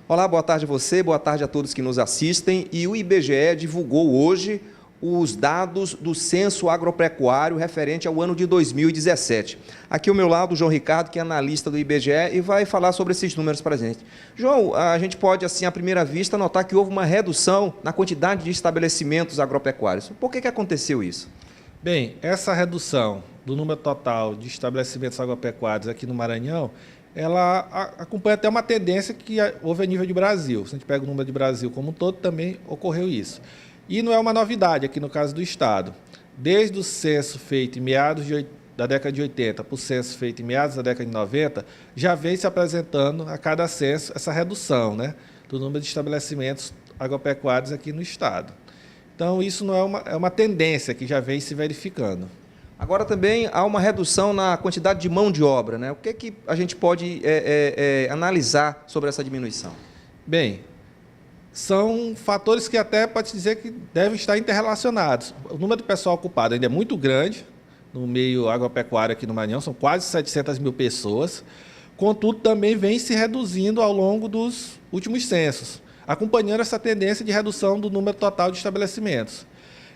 Olá, boa tarde a você, boa tarde a todos que nos assistem. E o IBGE divulgou hoje os dados do Censo Agropecuário referente ao ano de 2017. Aqui ao meu lado, o João Ricardo, que é analista do IBGE, e vai falar sobre esses números para a gente. João, a gente pode, assim, à primeira vista, notar que houve uma redução na quantidade de estabelecimentos agropecuários. Por que aconteceu isso? Bem, essa redução do número total de estabelecimentos agropecuários aqui no Maranhão, ela acompanha até uma tendência que houve a nível de Brasil. Se a gente pega o número de Brasil como um todo, também ocorreu isso. E não é uma novidade aqui no caso do Estado. Desde o censo feito em meados da década de 80 para o censo feito em meados da década de 90, já vem se apresentando a cada censo essa redução, né, do número de estabelecimentos agropecuários aqui no Estado. Então, isso não é uma tendência que já vem se verificando. Agora também há uma redução na quantidade de mão de obra, né? O que a gente pode analisar sobre essa diminuição? Bem, são fatores que até pode dizer que devem estar interrelacionados. O número de pessoal ocupado ainda é muito grande no meio agropecuário aqui no Maranhão, são quase 700 mil pessoas, contudo também vem se reduzindo ao longo dos últimos censos, acompanhando essa tendência de redução do número total de estabelecimentos.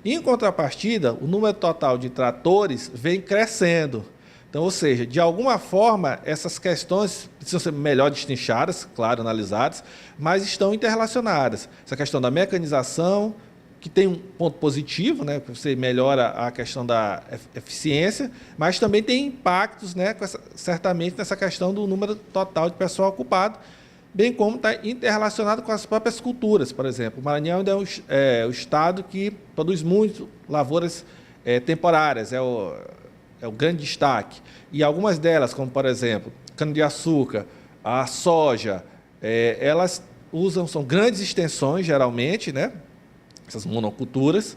Em contrapartida, o número total de tratores vem crescendo. Então, ou seja, de alguma forma, essas questões precisam ser melhor destrinchadas, claro, analisadas, mas estão interrelacionadas. Essa questão da mecanização, que tem um ponto positivo, né, que você melhora a questão da eficiência, mas também tem impactos, né, certamente nessa questão do número total de pessoal ocupado, bem como está interrelacionado com as próprias culturas, por exemplo. O Maranhão ainda é o estado que produz muito lavouras temporárias, é o grande destaque. E algumas delas, como, por exemplo, cana-de-açúcar, a soja, elas são grandes extensões, geralmente, né, essas monoculturas,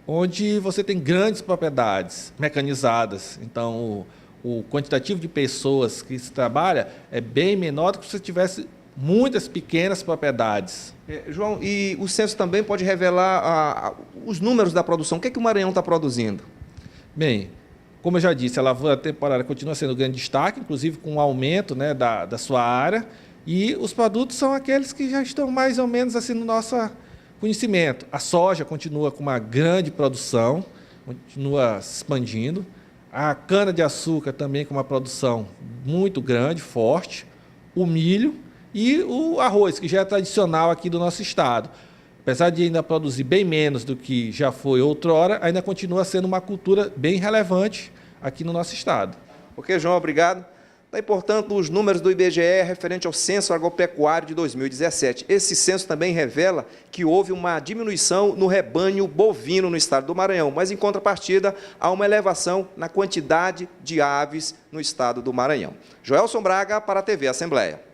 onde você tem grandes propriedades mecanizadas. Então, o quantitativo de pessoas que se trabalha é bem menor do que se você tivesse muitas pequenas propriedades. João, e o censo também pode revelar os números da produção. O que o Maranhão está produzindo? Bem, como eu já disse, a lavoura temporária continua sendo um grande destaque, inclusive com um aumento, né, da sua área, e os produtos são aqueles que já estão mais ou menos assim no nosso conhecimento. A soja continua com uma grande produção, continua se expandindo. A cana-de-açúcar também com uma produção muito grande, forte. O milho e o arroz, que já é tradicional aqui do nosso estado. Apesar de ainda produzir bem menos do que já foi outrora, ainda continua sendo uma cultura bem relevante aqui no nosso estado. Ok, João, obrigado. Daí, portanto, os números do IBGE referente ao Censo Agropecuário de 2017. Esse censo também revela que houve uma diminuição no rebanho bovino no estado do Maranhão, mas, em contrapartida, há uma elevação na quantidade de aves no estado do Maranhão. Joelson Braga, para a TV Assembleia.